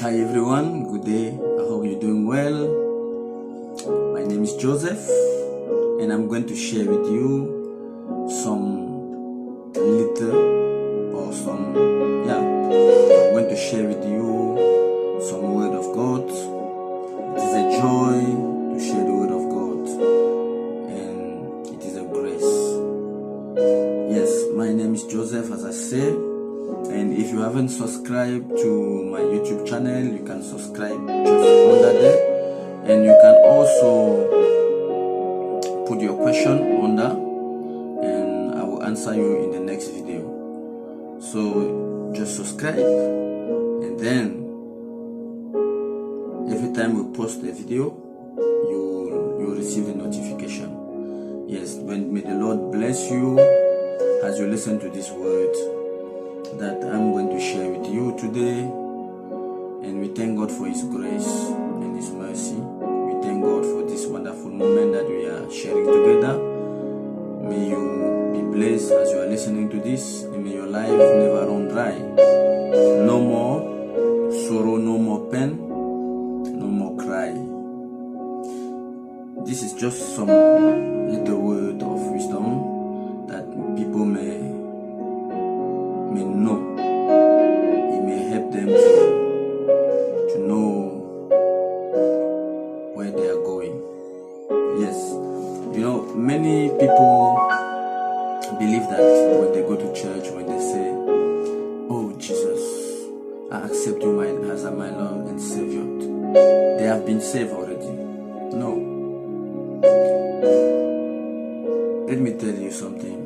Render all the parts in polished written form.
Hi everyone, good day. I hope you're doing well. My name is Joseph and I'm going to share with you I'm going to share with you some word of God. It is a joy to share the word of God and it is a grace. Yes, my name is Joseph, as I said. And if you haven't subscribed to my YouTube channel, you can subscribe just under there. And you can also put your question under and I will answer you in the next video. So just subscribe and then every time we post a video, you receive a notification. Yes, may the Lord bless you as you listen to this word that I'm going to share with you today. And we thank God for His grace and His mercy. We thank God for this wonderful moment that we are sharing together. May you be blessed as you are listening to this, and may your life never run dry. No more sorrow, no more pain, no more cry. This is just some little word of wisdom that people may know. It may help them to know where they are going. Yes, many people believe that when they go to church, when they say, "Oh Jesus, I accept you as my Lord and Savior," they have been saved already. No. Let me tell you something.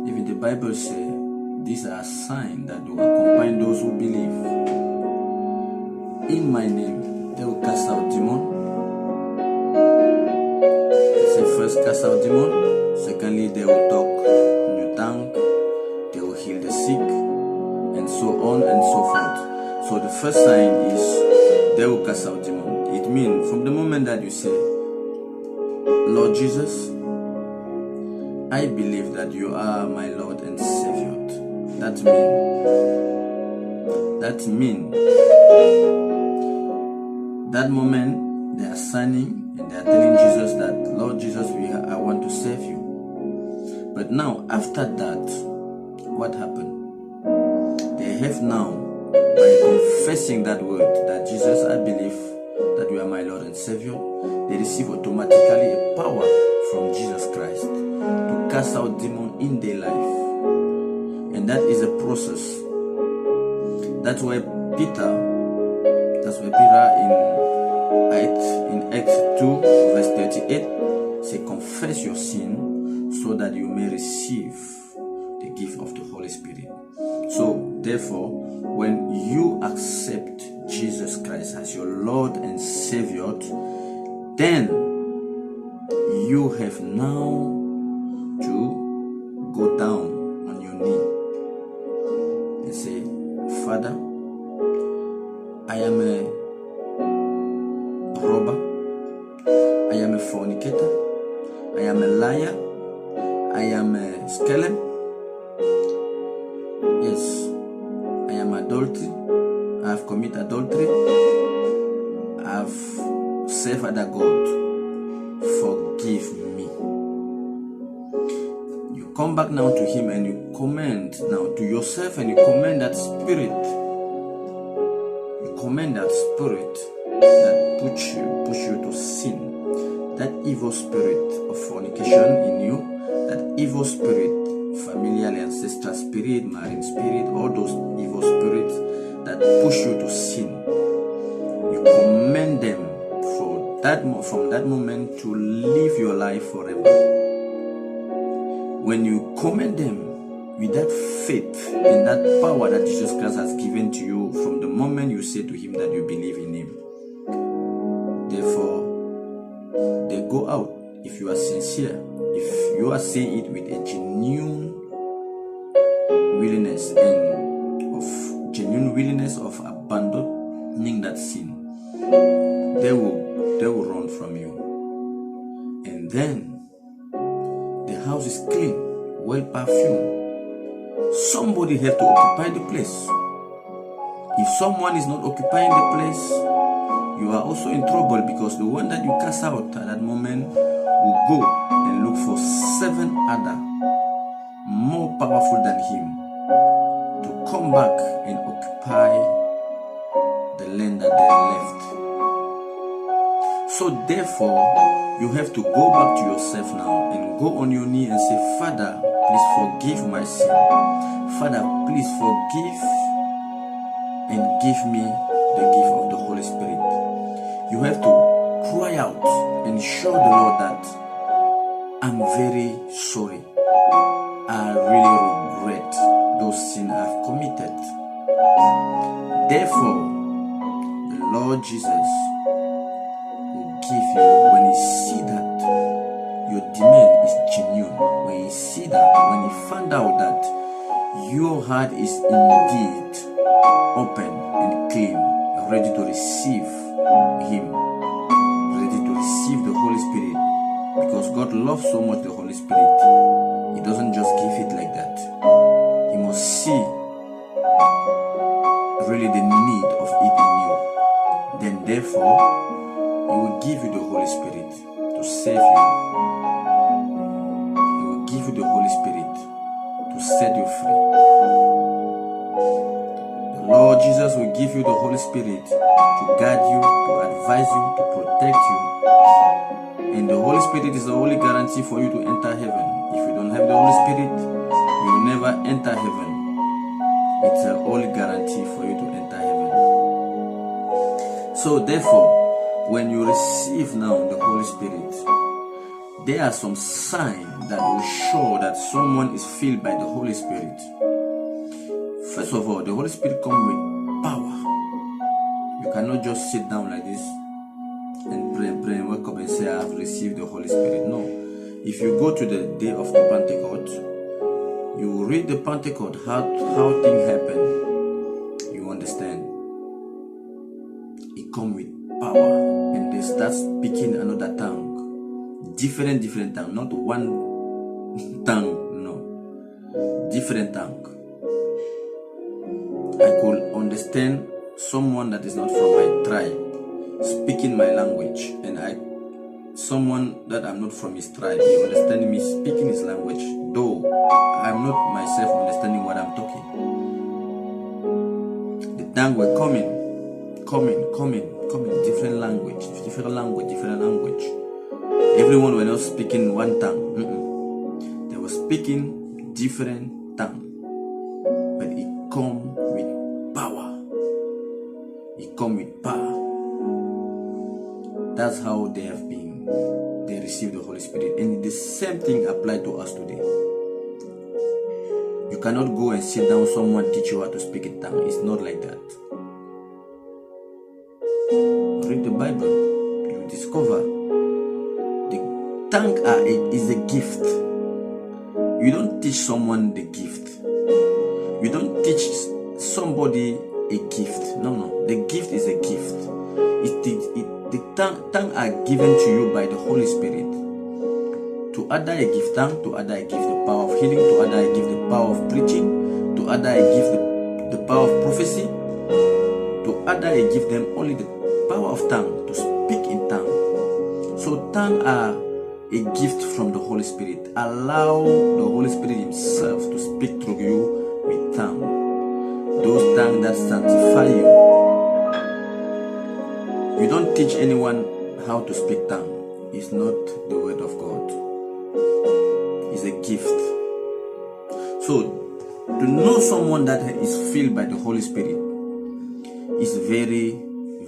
Even the Bible says these are signs that will accompany those who believe. In my name, they will cast out demons. They first cast out demons. Secondly, they will talk in your tongue. They will heal the sick, and so on and so forth. So the first sign is they will cast out demons. It means from the moment that you say, "Lord Jesus, I believe that you are my Lord and Savior," that means that moment they are signing and they are telling Jesus that, "Lord Jesus, I want to save you." But now after that, what happened? They have now, by confessing that word, that Jesus, I believe that you are my Lord and Savior, they receive automatically a power from Jesus Christ to cast out demons in their life. And that is a process. That's why Peter in Acts 2 verse 38 say, "Confess your sin so that you may receive the gift of the Holy Spirit." So therefore, when you accept Jesus Christ as your Lord and Savior, then you have now to go down on your knee and say, "Father, I am a robber, I am a fornicator, I am a liar, I am a scandal. Yes, I am adultery, I have committed adultery, I have served other God. Forgive me." You come back now to Him and you commend now to yourself and you commend that spirit. You commend that spirit that push you to sin. That evil spirit of fornication in you, that evil spirit, familial ancestral spirit, marine spirit, all those evil spirits that push you to sin. You commend them from that moment to live your life forever. When you commend them with that faith and that power that Jesus Christ has given to you from the moment you say to Him that you believe in Him, therefore they go out. If you are sincere, if you are saying it with a genuine willingness of abandoning that sin, they will run from you. And then the house is clean, well perfumed. Somebody have to occupy the place. If someone is not occupying the place, you are also in trouble, because the one that you cast out at that moment will go and look for 7 other more powerful than him to come back and occupy the land that they left. So therefore, you have to go back to yourself now and go on your knee and say, Father, please forgive my sin. Father, please forgive and give me the gift of the Holy Spirit. You have to cry out and show the Lord that I'm very sorry. I really regret those sins I've committed. Therefore, the Lord Jesus will give you, when He see that your demand is genuine, when He see that, when He find out that your heart is indeed open and clean, ready to receive Him, ready to receive the Holy Spirit, because God loves so much the Holy Spirit. He doesn't just give it like that. He must see really the need of it in you. Then therefore, He will give you the Holy Spirit to save you. He will give you the Holy Spirit to set you free. The Lord Jesus will give you the Holy Spirit to guide you, to advise you, to protect you. And the Holy Spirit is the only guarantee for you to enter heaven. If you don't have the Holy Spirit, you will never enter heaven. It's the only guarantee for you to enter heaven. So therefore, when you receive now the Holy Spirit, there are some signs that will show that someone is filled by the Holy Spirit. First of all, the Holy Spirit comes with power. You cannot just sit down like this and pray, wake up and say, I have received the Holy Spirit. No. If you go to the day of the Pentecost, you read the Pentecost, how things happen, you understand. It comes with power, and they start speaking another tongue. Different tongue, not one tongue, no. Different tongue. I could understand someone that is not from my tribe speaking my language, and someone that I'm not from his tribe, he understanding me speaking his language, though I'm not myself understanding what I'm talking. The tongue were coming, different language. Everyone were not speaking one tongue. They were speaking different tongue, but it come with power. It come with power. That's how they have been. They received the Holy Spirit. And the same thing applies to us today. You cannot go and sit down, someone teach you how to speak a tongue. It's not like that. Read the Bible. You discover the tongue is a gift. You don't teach someone the gift. You don't teach somebody a gift. No. The gift is a gift. The tongue are given to you by the Holy Spirit. To other I give tongue, to other I give the power of healing, to other I give the power of preaching, to other I give the power of prophecy, to other I give them only the power of tongue, to speak in tongue. So tongue are a gift from the Holy Spirit. Allow the Holy Spirit Himself to speak through you with tongue. Those tongues that sanctify you. You don't teach anyone how to speak tongue. It's not the word of God. It's a gift. So, to know someone that is filled by the Holy Spirit is very,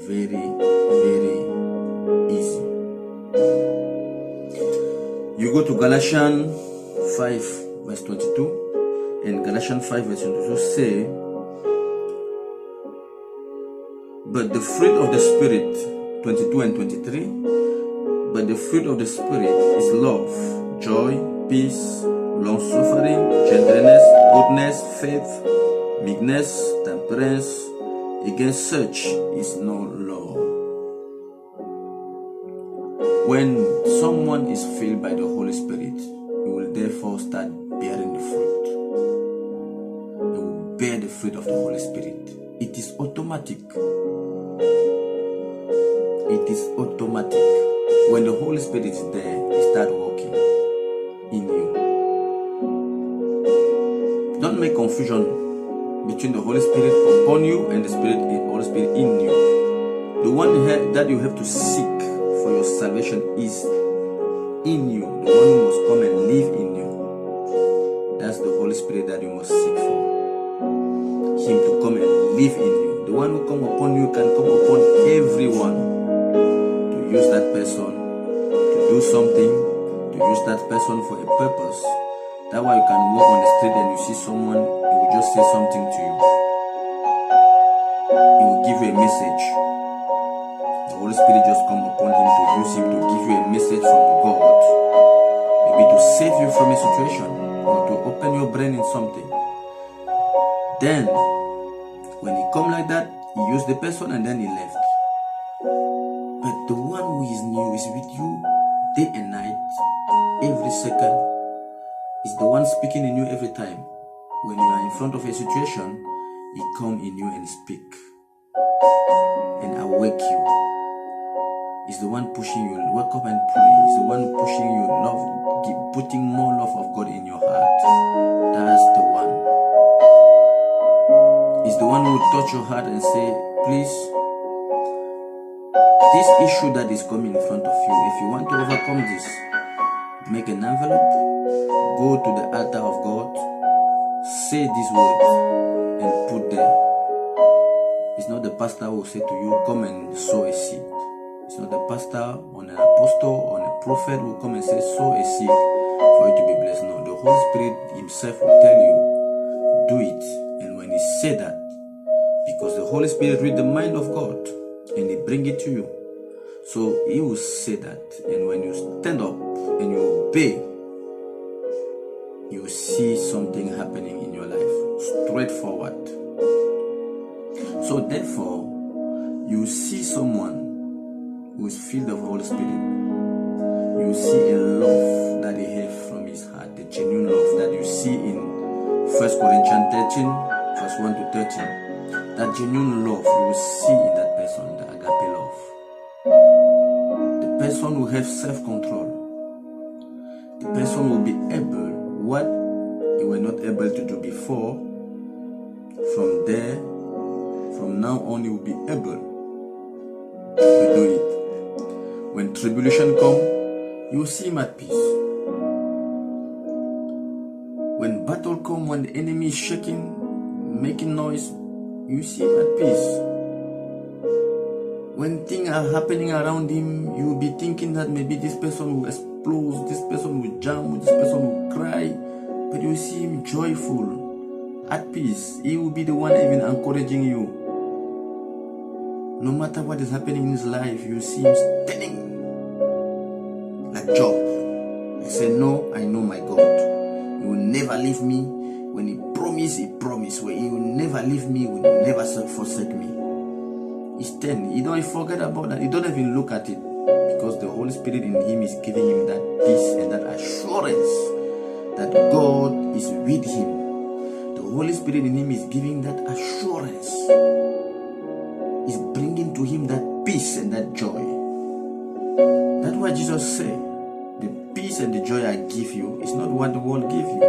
very, very easy. You go to Galatians 5 verse 22, and Galatians 5 verse 22 say, but the fruit of the Spirit, 22 and 23, but the fruit of the Spirit is love, joy, peace, long-suffering, gentleness, goodness, faith, meekness, temperance. Against such is no law. When someone is filled by the Holy Spirit, he will therefore start bearing the fruit. He will bear the fruit of the Holy Spirit. It is automatic. It is automatic. When the Holy Spirit is there, He starts working in you. Don't make confusion between the Holy Spirit upon you and the Holy Spirit in you. The one that you have to seek for your salvation is in you. The one who must come and live in you. That's the Holy Spirit that you must seek for. Him to come and live in you. The one who come upon you can come upon everyone. To use that person to do something, to use that person for a purpose. That's why you can walk on the street and you see someone, he will just say something to you. He will give you a message. The Holy Spirit just come upon him to use him to give you a message from God. Maybe to save you from a situation or to open your brain in something. Then, when he come like that, he used the person and then he left. But the one who is new is with you day and night, every second. Is the one speaking in you every time. When you are in front of a situation, he come in you and speak and awake you. He's the one pushing you, wake up and pray. He's the one pushing you, love, putting more love of God in your heart. That's the one. He's the one who will touch your heart and say, please, this issue that is coming in front of you, if you want to overcome this, make an envelope, go to the altar of God, say these words, and put there. It's not the pastor who will say to you, come and sow a seed. It's not the pastor or an apostle or a prophet who will come and say, sow a seed for you to be blessed. No, the Holy Spirit himself will tell you, do it. And when he said that, because the Holy Spirit read the mind of God and he bring it to you. So he will say that, and when you stand up and you obey, you will see something happening in your life, straightforward. So therefore, you see someone who is filled of the Holy Spirit. You see a love that he has from his heart, the genuine love that you see in 1 Corinthians 13, verse 1 to 13. That genuine love you will see in that person, the agape love. The person will have self-control. The person will be able, what you were not able to do before, from now on you will be able to do it. When tribulation comes, you will see him at peace. When battle comes, when the enemy is shaking, making noise, you see him at peace. When things are happening around him, you will be thinking that maybe this person will explode, this person will jump, this person will cry, but you will see him joyful, at peace. He will be the one even encouraging you. No matter what is happening in his life, you see him standing like Job. He said, no, I know my God. He will never leave me. When he promised, he promised. When he will never leave me, he will never forsake me. He stands. He don't forget about that. He don't even look at it. Because the Holy Spirit in him is giving him that peace and that assurance that God is with him. The Holy Spirit in him is giving that assurance. Is bringing to him that peace and that joy. That's why Jesus said, the peace and the joy I give you is not what the world gives you.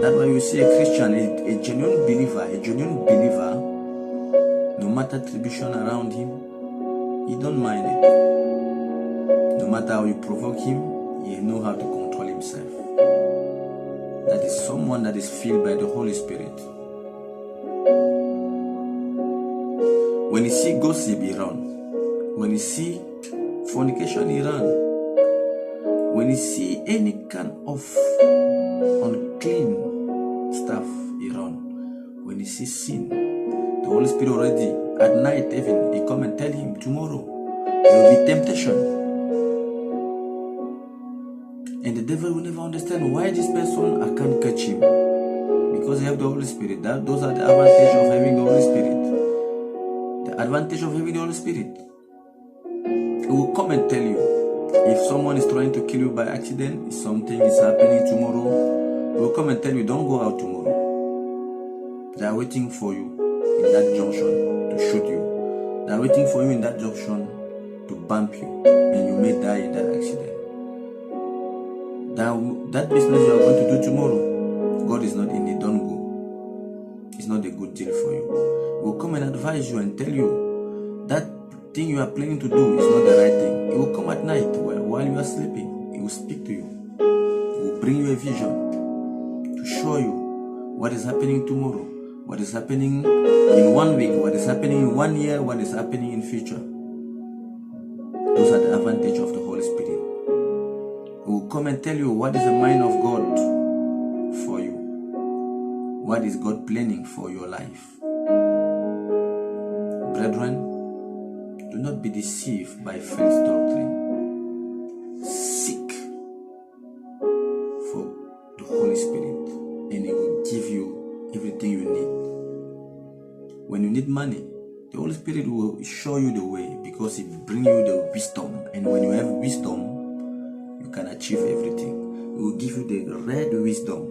That's why you see a Christian, a genuine believer, no matter tribulation around him, he don't mind it. No matter how you provoke him, he knows how to control himself. That is someone that is filled by the Holy Spirit. When you see gossip, he run. When you see fornication, he run. When you see any kind of unclean stuff, he run. When you see sin, the Holy Spirit already, at night even, he come and tell him, tomorrow, there will be temptation. And the devil will never understand why this person, I can't catch him. Because he have the Holy Spirit. Those are the advantage of having the Holy Spirit. The advantage of having the Holy Spirit. It will come and tell you. If someone is trying to kill you by accident, if something is happening tomorrow, it will come and tell you, don't go out tomorrow. They are waiting for you in that junction to shoot you. They are waiting for you in that junction to bump you, and you may die in that accident. That business you are going to do tomorrow, God is not in it, don't go. It's not a good deal for you. He will come and advise you and tell you that thing you are planning to do is not the right thing. He will come at night while you are sleeping. He will speak to you. He will bring you a vision to show you what is happening tomorrow, what is happening in 1 week, what is happening in 1 year, what is happening in future. Those are the advantage of the Holy Spirit. He will come and tell you what is the mind of God for you. What is God planning for your life? Brethren, do not be deceived by false doctrine. Seek for the Holy Spirit, and He will give you everything you need. When you need money, the Holy Spirit will show you the way, because He brings you the wisdom. And when you have wisdom, you can achieve everything. He will give you the right wisdom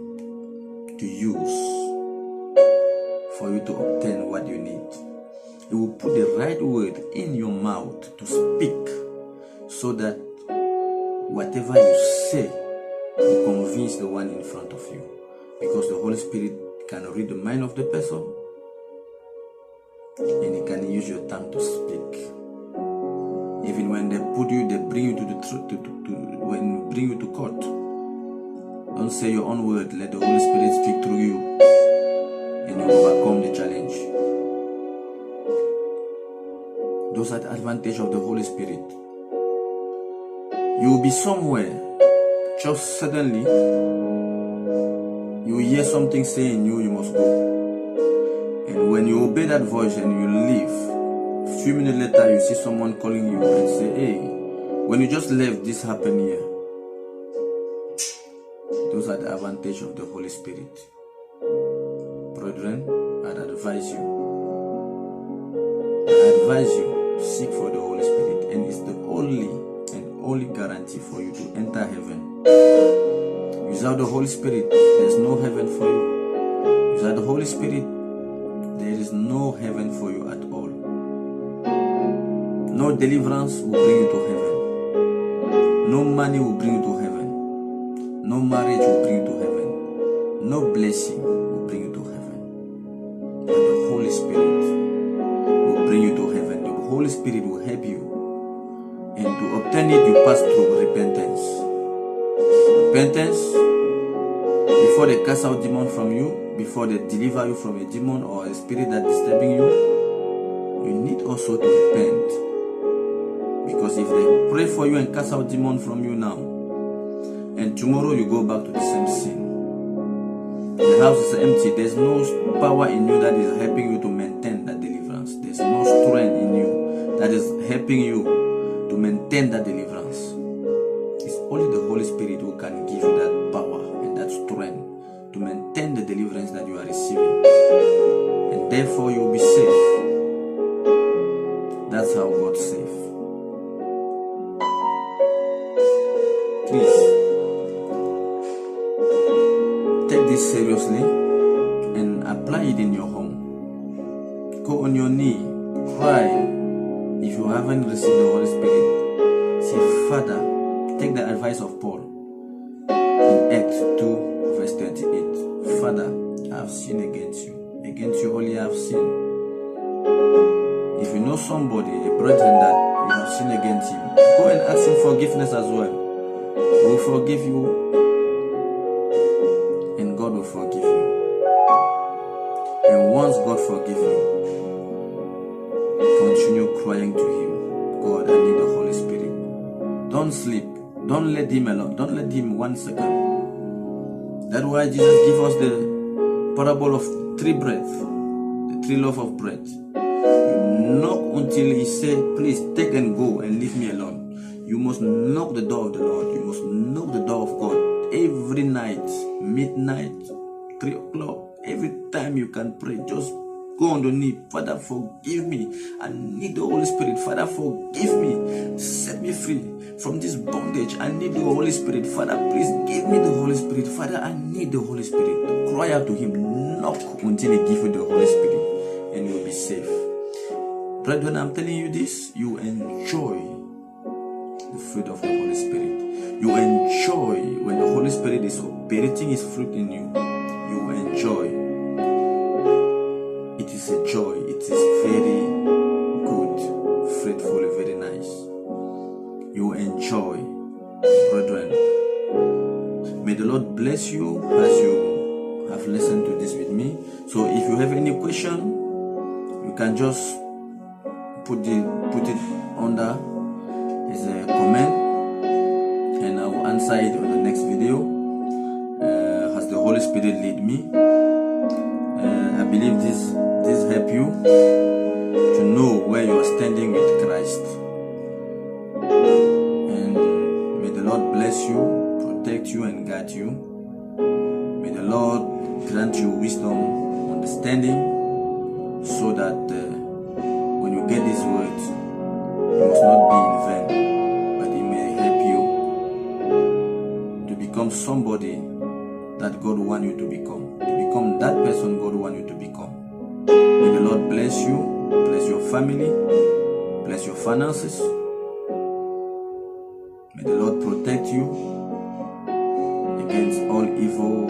to use for you to obtain what you need. He will put the right word in your mouth to speak, so that whatever you say will convince the one in front of you. Because the Holy Spirit can read the mind of the person, and He can use your tongue to speak. Even when they bring you to the truth, when they bring you to court, don't say your own word. Let the Holy Spirit speak through you, and you overcome the challenge. Those are the advantage of the Holy Spirit. You will be somewhere, just suddenly you will hear something saying you must go. And when you obey that voice and you leave, a few minutes later you see someone calling you and say, hey, when you just left, this happened here. Those are the advantage of the Holy Spirit. Brethren, I'd advise you, seek for the Holy Spirit, and it's the only guarantee for you to enter heaven. Without the Holy Spirit, there's no heaven for you. Without the Holy Spirit, there is no heaven for you at all. No deliverance will bring you to heaven. No money will bring you to heaven. No marriage will bring you to heaven. No blessing will bring you to heaven. But the Holy Spirit will bring you to heaven. The Holy Spirit will help you. And to obtain it, you pass through repentance. Repentance, before they cast out demon from you, before they deliver you from a demon or a spirit that is disturbing you, you need also to repent. Because if they pray for you and cast out demon from you now, and tomorrow you go back to the same sin, the house is empty, there's no power in you that is helping you to maintain that deliverance. There's no strength in you that is helping you to maintain that deliverance. It's only the Holy Spirit who can give you that power and that strength to maintain the deliverance that you are receiving. And therefore you will be safe. That's how God saves. Please, take this seriously and apply it in your home. Go on your knee, cry. If you haven't received the Holy Spirit, say, Father, take the advice of Paul in Acts 2 verse 28. Father, I have sinned against you. Against you only I have sinned. If you know somebody, a brethren that you have sinned against him, go and ask him forgiveness as well. He will forgive you, and God will forgive you. And once God forgives you, continue crying to Him. God, I need the Holy Spirit. Don't sleep. Don't let Him alone. Don't let Him 1 second. That's why Jesus gave us the parable of 3 bread, the 3 loaves of bread. You knock until He said, please take and go and leave me alone. You must knock the door of the Lord. You must knock the door of God every night, midnight, 3 o'clock. Every time you can pray, just go on the knee. Father, forgive me. I need the Holy Spirit. Father, forgive me. Set me free from this bondage. I need the Holy Spirit. Father, please give me the Holy Spirit. Father, I need the Holy Spirit. cry out to him, knock until he gives you the Holy Spirit, and you will be safe. Brethren, I'm telling you this, you enjoy the fruit of the Holy Spirit. You enjoy when the Holy Spirit is operating his fruit in you. You enjoy. It is a joy. It is very good, fruitful, very nice. You enjoy, brethren. May the Lord bless you as you have listened to this with me. So if you have any question, you can just put it under as a comment, and I will answer it on the next video as the Holy Spirit lead me. I believe this help you to know where you are standing with Christ. And may the Lord bless you, protect you, and guide you. May the Lord grant you wisdom, understanding, so that when you get these words, it must not be in vain, but it may help you to become somebody that God wants you to become that person God wants you to become. May the Lord bless you, bless your family, bless your finances. May the Lord protect you against all evil